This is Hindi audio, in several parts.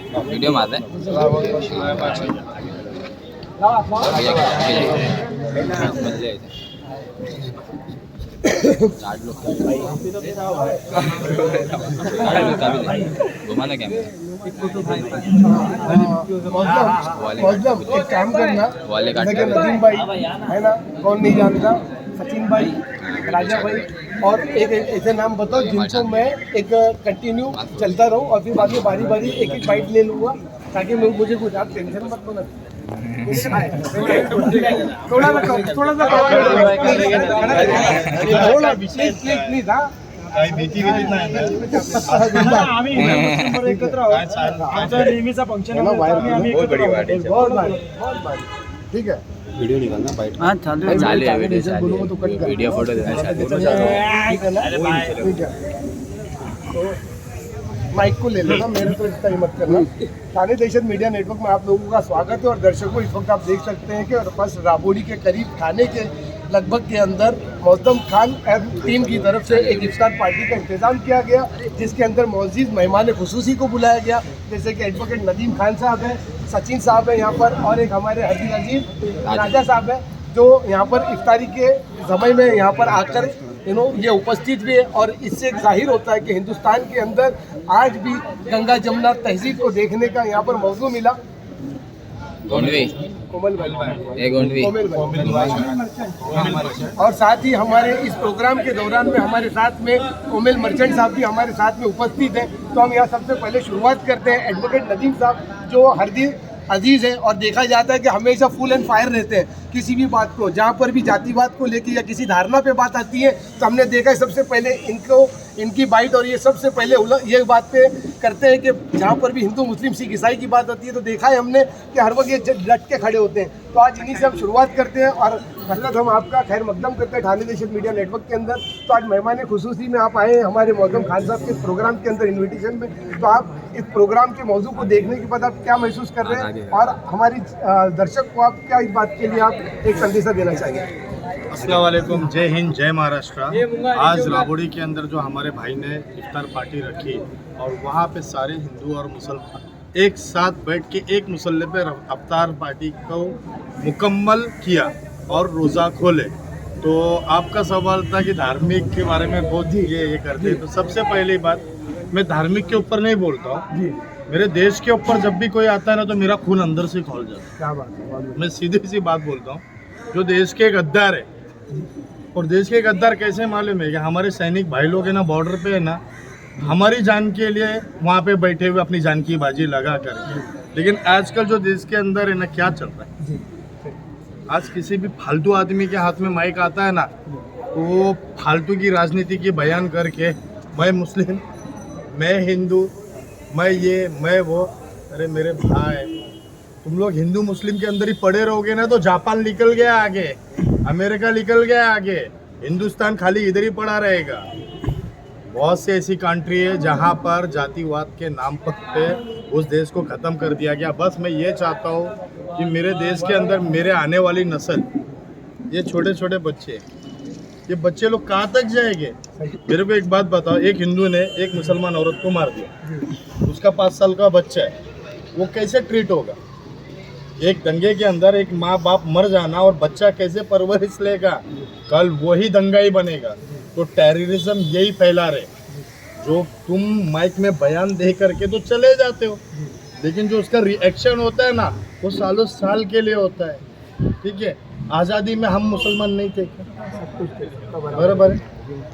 वीडियो मारते हैं घुमाना क्या एक काम करना, वाले काट देखिए नदीम भाई है ना, कौन नहीं जानता, सचिन भाई, राजा भाई, और एक ऐसे नाम बताओ जिनको मैं एक कंटिन्यू चलता रहूं और फिर बाद में बारी बारी एक एक बाइट ले लूंगा, ताकि मुझे कुछ आप टेंशन मत लो ना। थोड़ा सा प्लीज हाँ काही भीती नाही आम्ही एकत्र आहोत, आमचा नेहमीचा फंक्शन आहे, आम्ही एकत्र आहोत. बहुत भारी. ठीक है, वीडियो निकालना बाइट हाँ चालू है, वीडियो फोटो देना ठीक है ना, ठीक है. तो माइक को ले लेना, मेरे तो इतना ही मत करना. थाने दहशत मीडिया नेटवर्क में आप लोगों का स्वागत है. और दर्शकों, इस वक्त आप देख सकते हैं कि बस राबोड़ी के करीब थाने के लगभग के अंदर मौसम खान टीम की तरफ से एक इफ्तार पार्टी का इंतजाम किया गया, जिसके अंदर मौजूद मेहमान खुसूसी को बुलाया गया, जैसे कि एडवोकेट नदीम खान साहब हैं, सचिन साहब हैं यहाँ पर, और एक हमारे हरदील अजीज राजा साहब हैं, जो यहाँ पर इफ्तारी के समय में यहाँ पर आकर ये उपस्थित भी है. और इससे जाहिर होता है कि हिंदुस्तान के अंदर आज भी गंगा जमुना तहजीब को देखने का यहाँ पर मौजू मिला. गोंडवी कोमल भाई, कोमल भाई, और साथ ही हमारे इस प्रोग्राम के दौरान में हमारे साथ में कोमल मर्चेंट साहब भी हमारे साथ में उपस्थित हैं. तो हम यहाँ सबसे पहले शुरुआत करते हैं एडवोकेट नदीम साहब, जो हरदील अजीज़ है, और देखा जाता है कि हमेशा फुल एंड फायर रहते हैं किसी भी बात को, जहाँ पर भी जातिवाद को लेकर या किसी धारणा पे बात आती है तो हमने देखा है सबसे पहले इनकी बाइट, और ये सबसे पहले ये बात पे करते हैं कि जहाँ पर भी हिंदू मुस्लिम सिख ईसाई की बात आती है तो देखा है हमने कि हर वक्त ये डट के खड़े होते हैं. तो आज इन्हीं से हम शुरुआत करते हैं और हजरत हम आपका खैर मकदम करते हैं थाने दहशत मीडिया नेटवर्क के अंदर. तो आज मेहमान खुसूसी में आप आए हैं हमारे मौजूद खान साहब के प्रोग्राम के अंदर इन्विटेशन में. तो आप इस प्रोग्राम के मौजू को देखने के बाद आप क्या महसूस कर रहे हैं, और हमारी दर्शक को आप क्या इस बात के लिए आप एक संदेशा देना चाहिए? अस्सलाम वालेकुम, जय हिंद, जय महाराष्ट्र. आज राबोड़ी के अंदर जो हमारे भाई ने इफ्तार पार्टी रखी और वहाँ पे सारे हिंदू और मुसलमान एक साथ बैठ के एक मुसल्ले पे इफ्तार पार्टी को मुकम्मल किया और रोज़ा खोले. तो आपका सवाल था कि धार्मिक के बारे में बहुत ये करते हैं. तो सबसे पहली बात, मैं धार्मिक के ऊपर नहीं बोलता हूँ, मेरे देश के ऊपर जब भी कोई आता है ना तो मेरा खून अंदर से खोल जाता है. क्या बात है, मैं सीधी सी बात बोलता हूँ, जो देश के गद्दार है, और देश के गद्दार कैसे मालूम है कि हमारे सैनिक भाई लोग है ना, बॉर्डर पे है ना, हमारी जान के लिए वहाँ पे बैठे हुए अपनी जान की बाजी लगा करके. लेकिन आजकल जो देश के अंदर है ना, क्या चल रहा है, आज किसी भी फालतू आदमी के हाथ में माइक आता है ना, तो वो फालतू की राजनीति की बयान करके मैं मुस्लिम, मैं हिंदू, मैं ये मैं वो. अरे मेरे भाई, तुम लोग हिंदू मुस्लिम के अंदर ही पड़े रहोगे ना तो जापान निकल गया आगे, अमेरिका निकल गया आगे, हिंदुस्तान खाली इधर ही पड़ा रहेगा. बहुत से ऐसी कंट्री है जहाँ पर जातिवाद के नाम पर उस देश को ख़त्म कर दिया गया. बस मैं ये चाहता हूँ कि मेरे देश के अंदर मेरे आने वाली नस्ल, ये छोटे छोटे बच्चे, ये बच्चे लोग कहाँ तक जाएंगे? मेरे को एक बात बताओ, एक हिंदू ने एक मुसलमान औरत को मार दिया, उसका 5 साल का बच्चा है, वो कैसे ट्रीट होगा? एक दंगे के अंदर एक माँ बाप मर जाना और बच्चा कैसे परवरिश लेगा? कल वही दंगा ही बनेगा. तो टेररिज्म यही फैला रहे. जो तुम माइक में बयान दे करके तो चले जाते हो, लेकिन जो उसका रिएक्शन होता है ना, वो सालों साल के लिए होता है. ठीक है, आज़ादी में हम मुसलमान नहीं थे क्या? बराबर है.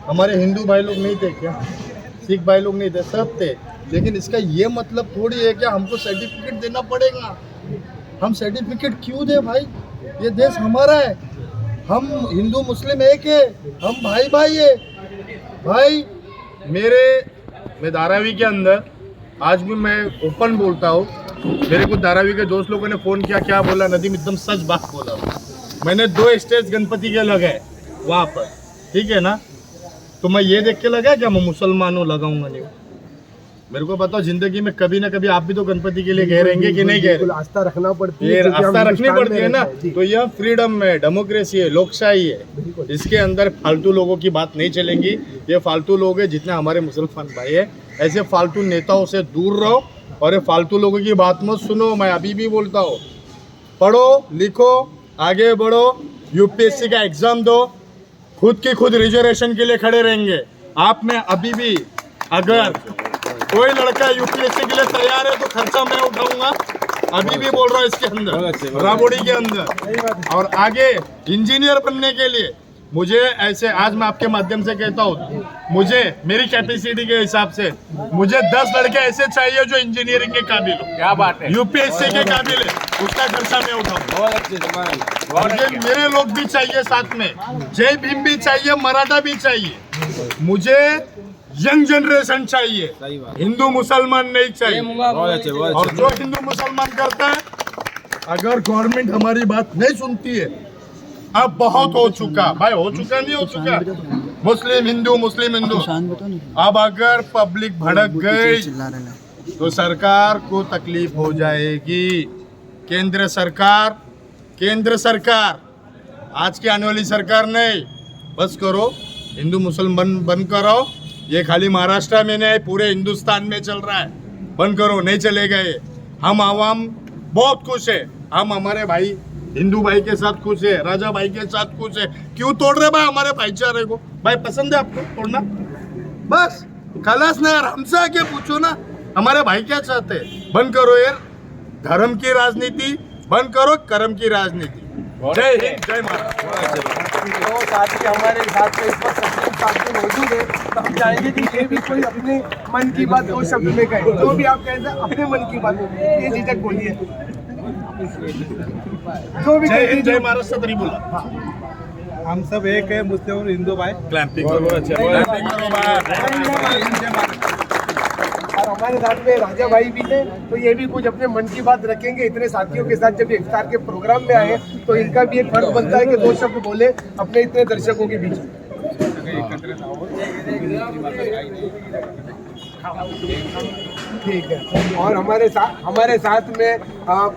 हमारे हिंदू भाई लोग नहीं थे क्या? सिख भाई लोग नहीं थे, सब थे. लेकिन इसका ये मतलब थोड़ी है कि हमको सर्टिफिकेट देना पड़ेगा. हम सर्टिफिकेट क्यों दे भाई? ये देश हमारा है, हम हिंदू मुस्लिम एक है, हम भाई भाई है. भाई मैं धारावी के अंदर आज भी मैं ओपन बोलता हूँ. मेरे को धारावी के दोस्त लोगों ने फ़ोन किया, क्या बोला नदीम, एकदम सच बात बोला. मैंने 2 स्टेज गणपति के लगाए वहाँ पर, ठीक है ना. तो मैं ये देख के लगा क्या मैं मुसलमान हूँ, लगाऊंगा नहीं. मेरे को बताओ, जिंदगी में कभी ना कभी आप भी तो गणपति के लिए गए रहेंगे कि नहीं गए? आस्था रखना पड़ती ये है, आस्था रखनी पड़ती है ना. तो यह फ्रीडम है, डेमोक्रेसी है, लोकशाही है. इसके अंदर फालतू लोगों की बात नहीं चलेंगी. ये फालतू लोग हैं जितने हमारे मुसलमान भाई है, ऐसे फालतू नेताओं से दूर रहो और ये फालतू लोगों की बात मत सुनो, मैं अभी भी बोलता हूँ, पढ़ो लिखो आगे बढ़ो, यूपीएससी का एग्जाम दो, खुद की खुद रिजर्वेशन के लिए खड़े रहेंगे। आप में अभी भी अगर कोई लड़का यूपीएससी के लिए तैयार है तो खर्चा मैं उठाऊंगा, अभी भी बोल रहा हूँ इसके अंदर, राबोड़ी के अंदर। और आगे इंजीनियर बनने के लिए मुझे ऐसे, आज मैं आपके माध्यम से कहता हूँ, मुझे मेरी कैपेसिटी के हिसाब से मुझे 10 लड़के ऐसे चाहिए जो इंजीनियरिंग के काबिल हो। क्या बात है, यूपीएससी के काबिल है, उसका खर्चा मैं उठाऊंगा। बहुत अच्छे, मुझे मेरे लोग भी चाहिए साथ में, जय भीम भी चाहिए, मराठा भी चाहिए, मुझे यंग जनरेशन चाहिए, हिंदू मुसलमान नहीं चाहिए। और जो हिंदू मुसलमान करता है, अगर गवर्नमेंट हमारी बात नहीं सुनती है, अब बहुत हो चुका भाई, हो चुका नहीं हो चुका, मुस्लिम हिंदू अब अगर पब्लिक भड़क गई तो सरकार को तकलीफ हो जाएगी। केंद्र सरकार आज की आने वाली सरकार नहीं, बस करो, हिंदू मुसलमान बंद करो। ये खाली महाराष्ट्र में नहीं, पूरे हिंदुस्तान में चल रहा है, बंद करो, नहीं चलेगा ये। हम आवाम बहुत खुश है, हम हमारे भाई हिंदू भाई के साथ खुश है, राजा भाई के साथ खुश है। क्यों तोड़ रहे भाई हमारे भाईचारे को? भाई पसंद है आपको तोड़ना? बस खलास ना यार, हमसे आके पूछो ना, हमारे भाई क्या चाहते हैं? बंद करो यार धर्म की राजनीति, बंद करो कर्म की राजनीति। जय हिंद, जय महाराष्ट्र। तो साथ ही हमारे साथ में इस वक्त सचिन साहब भी मौजूद है, तो हम चाहेंगे कि ये भी कोई अपने मन की बात 2 शब्द में कहे, जो भी आप कहते हैं अपने मन की बात, ये झिझक बोलिए, जो भी जय हिंद, जय महाराष्ट्र तरी बोला। हम सब एक है, मुस्लिम और हिंदू भाई। क्लैंपिंग करो, अच्छा क्लैंपिंग करो और हमारे साथ में राजा भाई भी थे, तो ये भी कुछ अपने मन की बात रखेंगे। इतने साथियों के साथ जब ये इफ्तार के प्रोग्राम में आए, तो इनका भी एक फर्ज बनता है कि 2 शब्द बोले अपने इतने दर्शकों के बीच। ठीक है, और हमारे साथ में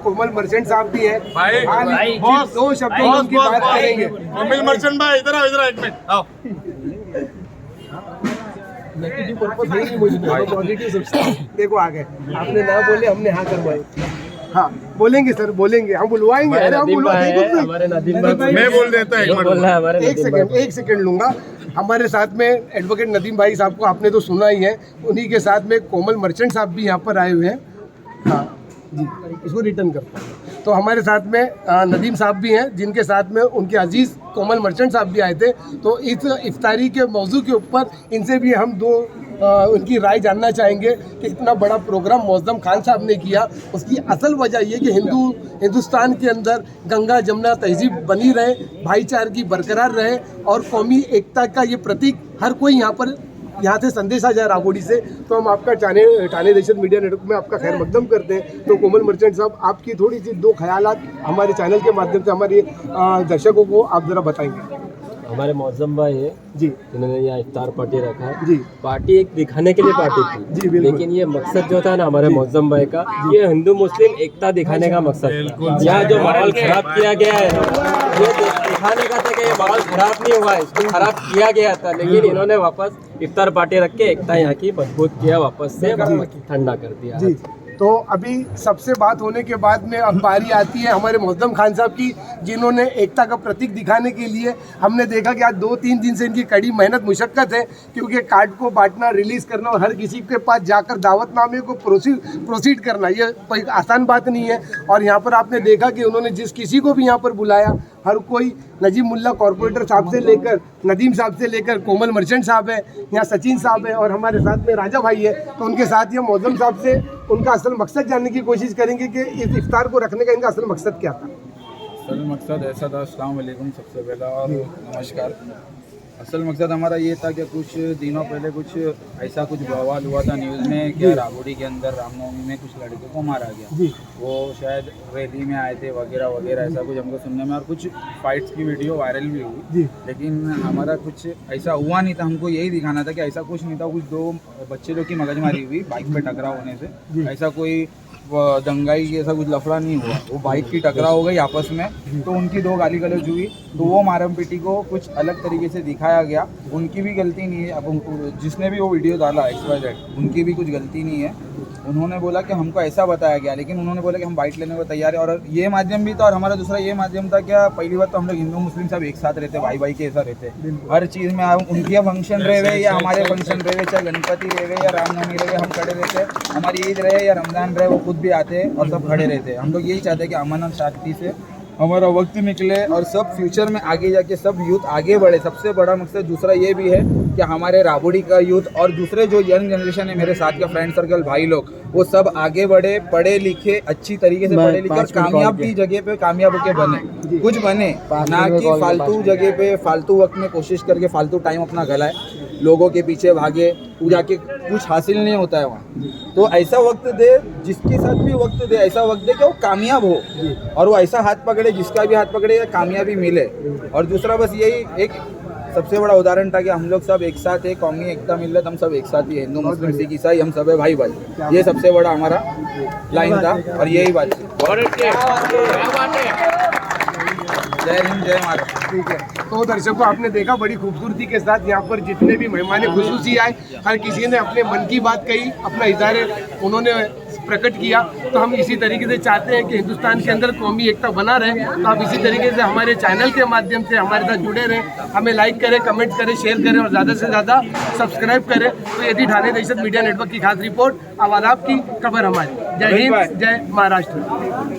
कोमल मर्चेंट साहब भी हैं। भाई, बॉस 2 शब्दों में उनकी बात करेंगे। कोमल मर्चेंट भाई इधर आओ, एक मिनट आओ। नेगेटिव पर्पस है नहीं मुझे, पॉजिटिव सब्सटेंस। देखो आ गए, आपने ना बोले, हमने हाँ करवाए। हाँ बोलेंगे सर, बोलेंगे, हम बुलवाएंगे। अरे हम बुलवाएंगे, मैं बोल देता हूँ, एक सेकंड लूंगा। हमारे साथ में एडवोकेट नदीम भाई साहब को आपने तो सुना ही है, उन्हीं के साथ में कोमल मर्चेंट साहब भी यहाँ पर आए हुए हैं। हाँ जी, इसको रिटर्न करता हूँ। तो हमारे साथ में नदीम साहब भी हैं, जिनके साथ में उनके अजीज़ कोमल मर्चेंट साहब भी आए थे। तो इस इफ्तारी के मौजू के ऊपर इनसे भी हम उनकी राय जानना चाहेंगे कि इतना बड़ा प्रोग्राम मौज़म खान साहब ने किया, उसकी असल वजह ये कि हिंदुस्तान के अंदर गंगा जमुना तहजीब बनी रहे, भाईचारगी बरकरार रहे और कौमी एकता का ये प्रतीक हर कोई यहाँ से संदेश आ जाए राबोड़ी से। तो हम आपका ठाणे दहशत मीडिया नेटवर्क में आपका खैर मकदम करते हैं। तो कोमल मर्चेंट साहब, आपकी थोड़ी सी 2 ख्यालात हमारे चैनल के माध्यम से हमारे दर्शकों को आप ज़रा बताएंगे। हमारे मौजम भाई है जी, इन्होंने यहाँ इफ्तार पार्टी रखा है जी। पार्टी एक दिखाने के लिए पार्टी थी जी, बिल्कुल। लेकिन ये मकसद जो था ना हमारे मौजम भाई का, ये हिंदू मुस्लिम एकता दिखाने का मकसद था। यहाँ जो माहौल खराब किया गया है, ये दिखाने का था कि ये माहौल खराब नहीं हुआ है, इसको खराब किया गया था, लेकिन इन्होंने वापस इफ्तार पार्टी रख के एकता यहाँ की मजबूत किया, वापस से ठंडा कर दिया जी। तो अभी सबसे बात होने के बाद में अब बारी आती है हमारे मौज़म खान साहब की, जिन्होंने एकता का प्रतीक दिखाने के लिए, हमने देखा कि आज 2-3 दिन से इनकी कड़ी मेहनत मुशक्क़त है, क्योंकि कार्ड को बांटना, रिलीज़ करना और हर किसी के पास जाकर दावतनामे को प्रोसीड करना, ये कोई आसान बात नहीं है। और यहाँ पर आपने देखा कि उन्होंने जिस किसी को भी यहाँ पर बुलाया, हर कोई, नजीब मुल्ला कॉरपोरेटर साहब से लेकर नदीम साहब से लेकर कोमल मर्चेंट साहब है, यहाँ सचिन साहब है और हमारे साथ में राजा भाई है। तो उनके साथ ये मौज़म साहब से उनका असल मकसद जानने की कोशिश करेंगे कि इस इफ्तार को रखने का इनका असल मकसद क्या था। असल मकसद ऐसा था, अस्सलाम वालेकुम सबसे पहला और नमस्कार। असल मकसद हमारा ये था कि कुछ दिनों पहले कुछ ऐसा कुछ बवाल हुआ था न्यूज़ में कि राबोड़ी के अंदर रामनवमी में कुछ लड़के को मारा गया, वो शायद रैली में आए थे वगैरह वगैरह, ऐसा कुछ हमको सुनने में, और कुछ फाइट्स की वीडियो वायरल भी हुई, लेकिन हमारा कुछ ऐसा हुआ नहीं था। हमको यही दिखाना था कि ऐसा कुछ नहीं था, कुछ 2 बच्चे लोग की मगजमारी हुई बाइक पे टकराव होने से, ऐसा कोई दंगाई ऐसा कुछ लफड़ा नहीं हुआ, वो बाइक की टकराव हो गई आपस में, तो उनकी 2 गाली गलौज हुई, तो वो मारम पीटी को कुछ अलग तरीके से दिखाया गया। उनकी भी गलती नहीं है, अब जिसने भी वो वीडियो डाला XYZ, उनकी भी कुछ गलती नहीं है। उन्होंने बोला कि हमको ऐसा बताया गया, लेकिन उन्होंने बोला कि हम बाइट लेने को तैयार है। और ये माध्यम भी था और हमारा दूसरा ये माध्यम था क्या, पहली बात तो हम लोग हिंदू मुस्लिम सब एक साथ रहते, भाई भाई के ऐसा रहते, हर चीज़ में हम उनके फंक्शन रहे या हमारे फंक्शन रहे, चाहे गणपति रहे या रामनवमी रहे, हम खड़े रहते, हमारी ईद रहे या रमजान रहे, वो खुद भी आते और सब खड़े रहते। हम लोग यही चाहते हैं कि अमन और शांति से हमारा वक्त निकले और सब फ्यूचर में आगे जाके सब यूथ आगे बढ़े। सबसे बड़ा मकसद दूसरा ये भी है कि हमारे राबड़ी का यूथ और दूसरे जो यंग जनरेशन है, मेरे साथ का फ्रेंड सर्कल भाई लोग, वो सब आगे बढ़े, पढ़े लिखे, अच्छी तरीके से पढ़े लिखे और कामयाब की जगह पे कामयाब होके बने, कुछ बने, ना कि फालतू जगह पे फालतू वक्त में कोशिश करके फालतू टाइम अपना गलाए, लोगों के पीछे भागे, जाके कुछ हासिल नहीं होता है वहाँ। तो ऐसा वक्त दे, जिसके साथ भी वक्त दे ऐसा वक्त दे कि वो कामयाब हो और वो ऐसा हाथ पकड़े, जिसका भी हाथ पकड़े कामयाबी मिले। और दूसरा बस यही एक सबसे बड़ा उदाहरण था कि हम लोग सब एक साथ है, कौमी एकता मिलत, हम सब एक साथ ही, हिंदू मुस्लिम सिख ईसाई, हम सब है भाई भाई। ये सबसे बड़ा हमारा लाइन था और यही बात थी। जय हिंद, जय महाराष्ट्र। ठीक है, तो दर्शकों आपने देखा बड़ी खूबसूरती के साथ यहाँ पर जितने भी मेहमान खुसूसी आए, हर किसी ने अपने मन की बात कही, अपना इज़हार उन्होंने प्रकट किया। तो हम इसी तरीके से चाहते हैं कि हिंदुस्तान के अंदर कौमी एकता बना रहे। तो आप इसी तरीके से हमारे चैनल के माध्यम से हमारे साथ जुड़े रहें, हमें लाइक करें, कमेंट करें, शेयर करें और ज़्यादा से ज़्यादा सब्सक्राइब करें। तो ये थी ठाणे दहशत मीडिया नेटवर्क की खास रिपोर्ट। आवाज़ आपकी, खबर हमारी। जय हिंद, जय महाराष्ट्र।